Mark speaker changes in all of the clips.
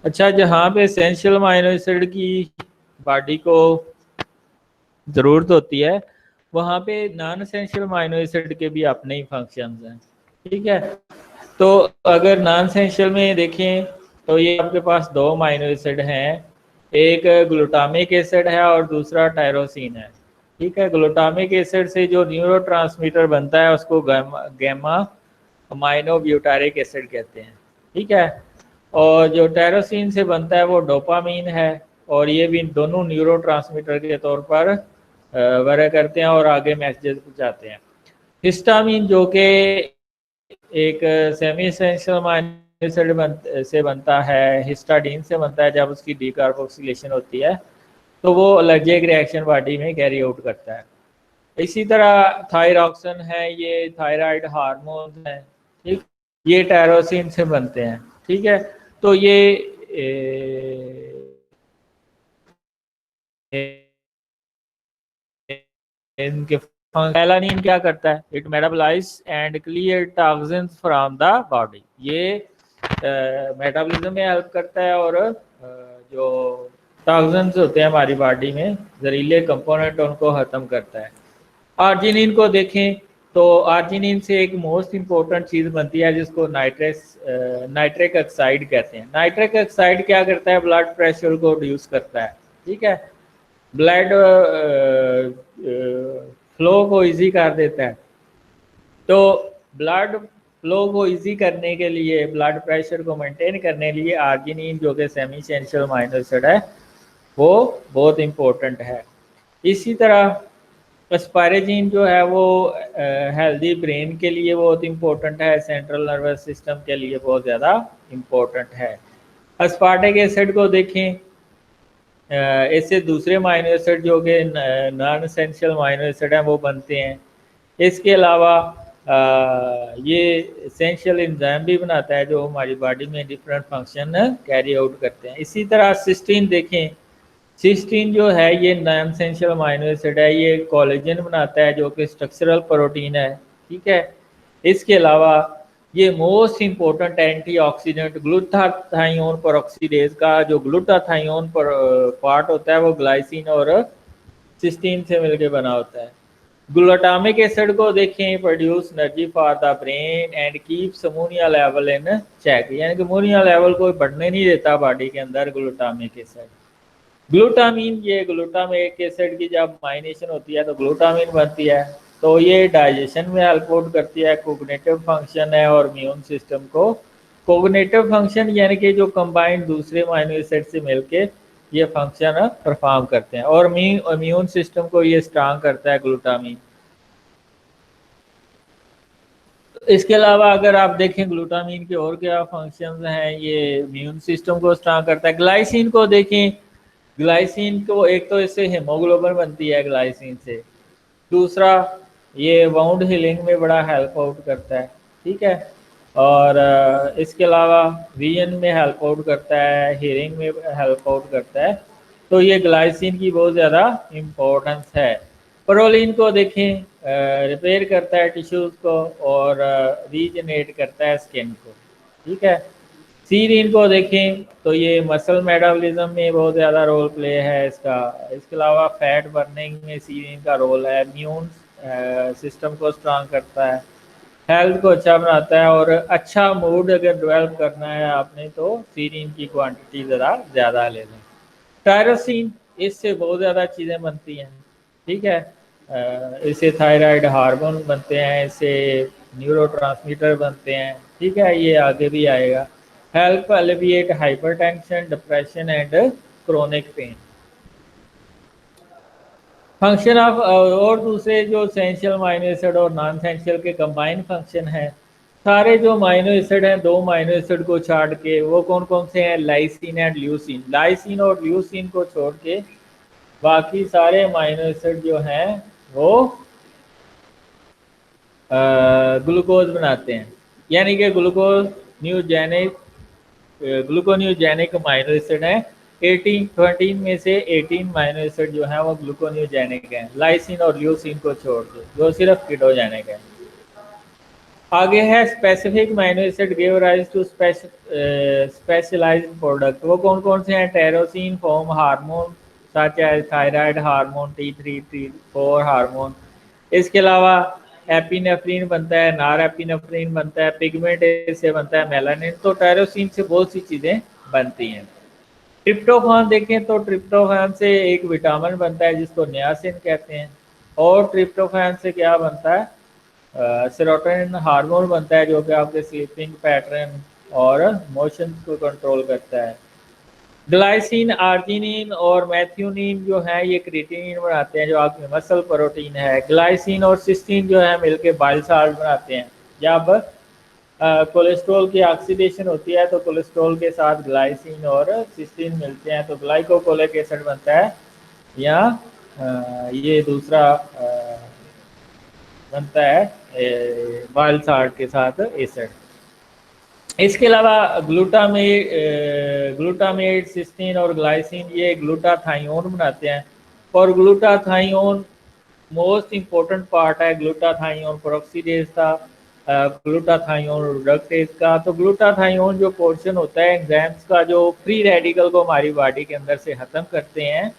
Speaker 1: अच्छा, जहाँ पे एसेंशियल अमीनो एसिड की बॉडी को ज़रूरत होती है, वहाँ पे नॉन एसेंशियल अमीनो एसिड के भी अपने ही फंक्शंस हैं। ठीक है, तो अगर नॉन एसेंशियल में देखें तो ये आपके पास दो अमीनो एसिड हैं, एक ग्लूटामिक एसिड है और दूसरा टायरोसिन है। ठीक है, ग्लूटामिक एसिड से जो न्यूरोट्रांसमीटर बनता है उसको गैमा अमाइनो ब्यूटारिक एसिड कहते हैं। ठीक है, और जो टायरोसिन से बनता है वो डोपामीन है, और ये भी दोनों न्यूरोट्रांसमीटर के तौर पर वर्क करते हैं और आगे मैसेजेस पहुंचाते हैं। हिस्टामिन जो कि एक सेमी एसेंशियल अमीनो एसिड से बनता है, हिस्टाडीन से बनता है, जब उसकी डीकार्बोक्सिलेशन होती है तो वो एलर्जिक रिएक्शन बॉडी में कैरी आउट करता है। इसी तरह थायरॉक्सिन है, ये थायराइड हार्मोन है। ठीक, ये टायरोसिन से बनते हैं। ठीक है, तो ये इनके मेलानिन क्या करता है, it metabolise and clear toxins from the body. ये मेटाबॉलिज्म में हेल्प करता है और जो टॉक्सिन्स होते हैं हमारी बॉडी में, जहरीले कंपोनेंट, उनको ख़त्म करता है। आर्जिनिन को देखें तो आर्जिनिन से एक मोस्ट इम्पोर्टेंट चीज़ बनती है जिसको नाइट्रिक ऑक्साइड कहते हैं। नाइट्रिक ऑक्साइड क्या करता है, ब्लड प्रेशर को रिड्यूस करता है। ठीक है, ब्लड फ्लो को इजी कर देता है। तो ब्लड फ्लो को इजी करने के लिए, ब्लड प्रेशर को मेंटेन करने के लिए आर्जिनिन जो कि सेमी एसेंशियल अमीनो एसिड है वो बहुत इम्पोर्टेंट है। इसी तरह एस्पारेजिन जो है वो हेल्दी ब्रेन के लिए बहुत इम्पोर्टेंट है, सेंट्रल नर्वस सिस्टम के लिए बहुत ज़्यादा इम्पोर्टेंट है। एस्पार्टिक एसिड को देखें, इससे दूसरे अमीनो एसिड जो कि नॉन एसेंशियल अमीनो एसिड हैं वो बनते हैं। इसके अलावा ये एसेंशियल एंजाइम भी बनाता है जो हमारी बॉडी में डिफरेंट फंक्शन कैरी आउट करते हैं। इसी तरह सिस्टीन देखें, सिस्टीन जो है ये नॉन एसेंशियल अमीनो एसिड है, ये कोलेजन बनाता है जो कि स्ट्रक्चरल प्रोटीन है। ठीक है, इसके अलावा ये most important antioxidant glutathione peroxidase का जो ग्लूटाथायोन पर पार्ट होता है वो ग्लाइसिन और सिस्टीन से मिलकर बना होता है। ग्लूटामिक एसिड को देखें, produce energy for the brain and keeps ammonia level in check, यानी कि अमोनिया लेवल को बढ़ने नहीं देता बॉडी के अंदर ग्लूटामिक एसिड। ग्लूटामीन, ये ग्लूटामिक एसिड की जब माइनेशन होती है तो ग्लूटामीन बनती है, तो ये डाइजेशन में हेल्प आउट करती है, कोग्निटिव फंक्शन है और इम्यून सिस्टम को, कोग्निटिव फंक्शन यानी कि जो कंबाइंड दूसरे अमीनो एसिड से मिलके ये फंक्शन परफॉर्म करते हैं, और इम्यून सिस्टम को ये स्ट्रांग करता है ग्लूटामीन। इसके अलावा अगर आप देखें ग्लूटामीन के और क्या फंक्शंस हैं, ये इम्यून सिस्टम को स्ट्रांग करता है। ग्लाइसिन को देखें, ग्लाइसिन को एक तो इससे हीमोग्लोबिन बनती है ग्लाइसिन से, दूसरा ये वाउंड हीलिंग में बड़ा हेल्प आउट करता है। ठीक है, और इसके अलावा विजन में हेल्प आउट करता है, हियरिंग में हेल्प आउट करता है। तो ये ग्लाइसिन की बहुत ज़्यादा इम्पोर्टेंस है। प्रोलीन को देखें, रिपेयर करता है टिश्यूज़ को और रीजनरेट करता है स्किन को। ठीक है, सीरीन को देखें तो ये मसल मेटाबॉलिज्म में बहुत ज़्यादा रोल प्ले है इसका। इसके अलावा फैट बर्निंग में सीरीन का रोल है, इम्यून सिस्टम को स्ट्रांग करता है, हेल्थ को अच्छा बनाता है, और अच्छा मूड अगर डेवलप करना है आपने तो सीरीन की क्वांटिटी ज़रा ज़्यादा ले लें। टायरोसिन, इससे बहुत ज़्यादा चीज़ें बनती हैं। ठीक है, इससे थायराइड हार्मोन बनते हैं, इससे न्यूरोट्रांसमीटर बनते हैं। ठीक है, ये आगे भी आएगा। Help alleviate hypertension, depression and chronic pain. Function of और दूसरे जो एसेंशियल अमीनो एसिड और नॉन एसेंशियल के कंबाइन फंक्शन है, सारे जो अमीनो एसिड हैं, दो अमीनो एसिड को छोड़ के, वो कौन कौन से हैं, लाइसिन एंड ल्यूसिन। लाइसिन और ल्यूसिन को छोड़ के बाकी सारे अमीनो एसिड जो हैं वो ग्लूकोज बनाते हैं, यानी कि ग्लूकोन्यूजेनिक अमीनो एसिड हैं। 18 में से 18 अमीनो एसिड जो हैं वो ग्लूकोन्यूजेनिक हैं, लाइसिन और ल्यूसिन को छोड़ के, जो सिर्फ कीटोजेनिक है। आगे है specific amino acid give rise to specialised product. वो कौन कौन से हैं? Tyrosine form hormone such as thyroid hormone, T3 T4 hormone. इसके अलावा एपिनेफ्रिन बनता है, नार एपिनेफ्रिन बनता है, पिगमेंट से बनता है मेलानिन। तो टेरोसिन से बहुत सी चीज़ें बनती हैं। ट्रिप्टोफान देखें तो ट्रिप्टोफान से एक विटामिन बनता है जिसको नियासिन कहते हैं। और ट्रिप्टोफान से क्या बनता है? सेरोटोनिन हार्मोन बनता है जो कि आपके स्लीपिंग पैटर्न और मोशन को कंट्रोल करता है। ग्लाइसिन, आर्जिनिन और मैथ्यूनिन जो है ये क्रिएटिनिन बनाते हैं जो आपकी मसल प्रोटीन है। ग्लाइसिन और सिस्टीन जो है मिलके बाइल साल्ट बनाते हैं। जब कोलेस्ट्रॉल की ऑक्सीडेशन होती है तो कोलेस्ट्रॉल के साथ ग्लाइसिन और सिस्टीन मिलते हैं तो ग्लाइकोकोलिक एसिड बनता है, या ये दूसरा बनता है बाइल साल्ट के साथ एसिड। इसके अलावा ग्लूटामेट, सिस्टीन और ग्लाइसिन ये ग्लूटाथायोन बनाते हैं। और ग्लूटाथायोन मोस्ट इंपॉर्टेंट पार्ट है ग्लूटाथायोन पेरोक्सीडेज का, ग्लूटाथायोन रिडक्टेज का। तो ग्लूटाथायोन जो पोर्शन होता है एंजाइम्स का जो फ्री रेडिकल को हमारी बॉडी के अंदर से खत्म करते हैं,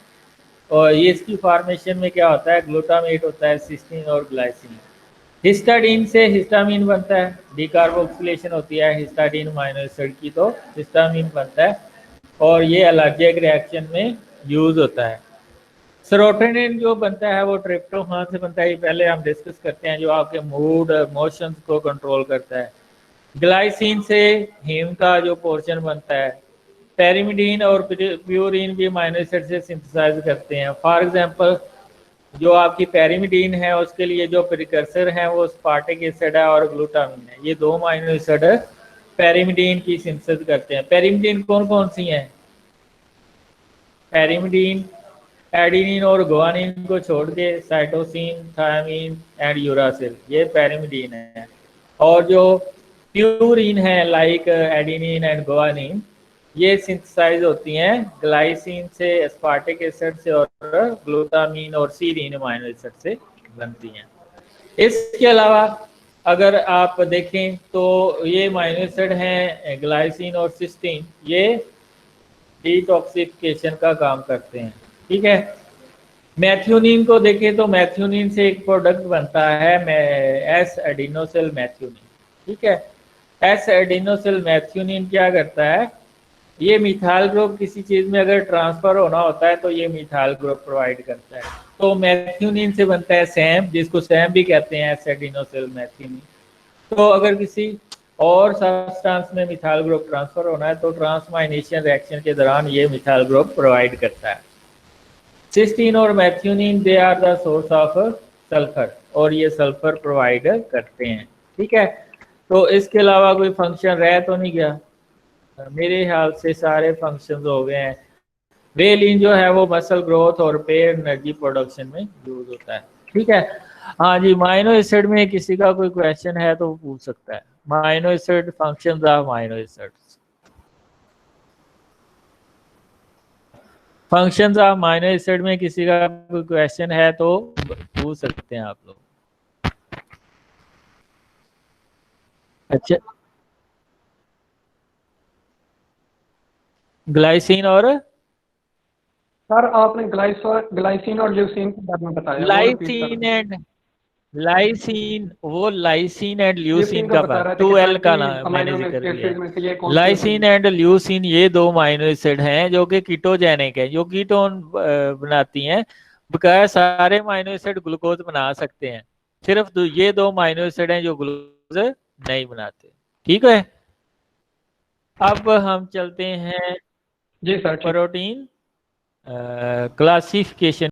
Speaker 1: और ये इसकी फॉर्मेशन में क्या होता है? ग्लूटामेट होता है, सिस्टीन और ग्लाइसिन। हिस्टाडीन से हिस्टामिन बनता है, डीकार्बोक्सिलेशन होती है हिस्टाडीन अमीनो एसिड की तो हिस्टामिन बनता है, और ये एलर्जिक रिएक्शन में यूज होता है। सेरोटोनिन जो बनता है वो ट्रिप्टोफान से बनता है, ये पहले हम डिस्कस करते हैं, जो आपके मूड इमोशंस को कंट्रोल करता है। ग्लाइसिन से हीम का जो पोर्शन बनता है। पेरिमिडीन और प्यूरिन भी अमीनो एसिड से सिंथेसाइज करते हैं। फॉर एग्जांपल जो आपकी पेरिमिडीन है उसके लिए जो प्रिकर्सर है वो स्पार्टिक एसिड है और ग्लूटामिन है। ये दो अमीनो एसिड पेरिमिडीन की सिंथेसिस करते हैं। पेरिमिडीन कौन कौन सी हैं? पेरिमिडीन एडिनिन और गुआनिन को छोड़ के साइटोसिन, थायमीन एंड यूरासिल, ये पेरिमिडीन है। और जो प्यूरिन है लाइक एडिनिन एंड गुआनिन, ये सिंथेसाइज होती हैं ग्लाइसिन से, एस्पार्टिक एसिड से और ग्लूटामीन और सीरीन अमीनो एसिड से बनती हैं। इसके अलावा अगर आप देखें तो ये अमीनो एसिड हैं ग्लाइसिन और सिस्टीन, ये डिटॉक्सिफिकेशन का काम करते हैं। ठीक है। मैथ्यूनिन को देखें तो मैथ्यूनिन से एक प्रोडक्ट बनता है एस एडिनोसिल मैथ्यूनिन। ठीक है। एस एडिनोसिल मैथ्यूनिन क्या करता है? ये मिथाइल ग्रुप किसी चीज में अगर ट्रांसफर होना होता है तो ये मिथाइल ग्रुप प्रोवाइड करता है। तो मैथ्यूनिन से बनता है सैम, जिसको सैम भी कहते हैं, एस एडिनोसिल मैथ्यूनिन। तो अगर किसी और सब्सटेंस में मिथाइल ग्रुप ट्रांसफर होना है तो ट्रांसमाइनेशन रिएक्शन के दौरान ये मिथाइल ग्रुप प्रोवाइड करता है। सिस्टीन और methionine they are the source of sulphur, और ये सल्फर प्रोवाइड करते हैं। ठीक है। तो इसके अलावा कोई फंक्शन रह तो नहीं गया? मेरे ख्याल से सारे फंक्शंस हो गए हैं। वेलिन जो है वो मसल ग्रोथ और पेयर एनर्जी प्रोडक्शन में यूज होता है। ठीक है। हाँ जी, माइनो एसिड में किसी का कोई क्वेश्चन है तो पूछ सकता है। Amino acid, functions of amino acids. Functions of amino acid में किसी का कोई क्वेश्चन है तो पूछ सकते हैं आप लोग। अच्छा, ग्लाइसिन और
Speaker 2: सर आपने ग्लाइसिन और ल्यूसीन के बारे में बताया, वो रिपीट कर
Speaker 1: लाइसिन
Speaker 2: दें।
Speaker 1: एंड लाइसिन, वो लाइसिन एंड ल्यूसीन
Speaker 2: ल्यूसीन का
Speaker 1: का
Speaker 2: बता
Speaker 1: बात,
Speaker 2: रहे थे कि
Speaker 1: 2L का
Speaker 2: 20
Speaker 1: नाम मैंने
Speaker 2: अमीनो
Speaker 1: जिक्र किया
Speaker 2: एसिड
Speaker 1: है।
Speaker 2: में से ये कौन सी होती
Speaker 1: लाइसिन
Speaker 2: है?
Speaker 1: एंड ल्यूसीन ये दो अमीनो एसिड हैं जो कि कीटोजेनिक है, जो कीटोन बनाती हैं। बकाया सारे अमीनो एसिड ग्लूकोज बना सकते हैं, सिर्फ ये दो अमीनो एसिड हैं जो ग्लूकोज नहीं बनाते। ठीक है। अब हम चलते हैं
Speaker 2: जी सर, ठीक।
Speaker 1: Protein classification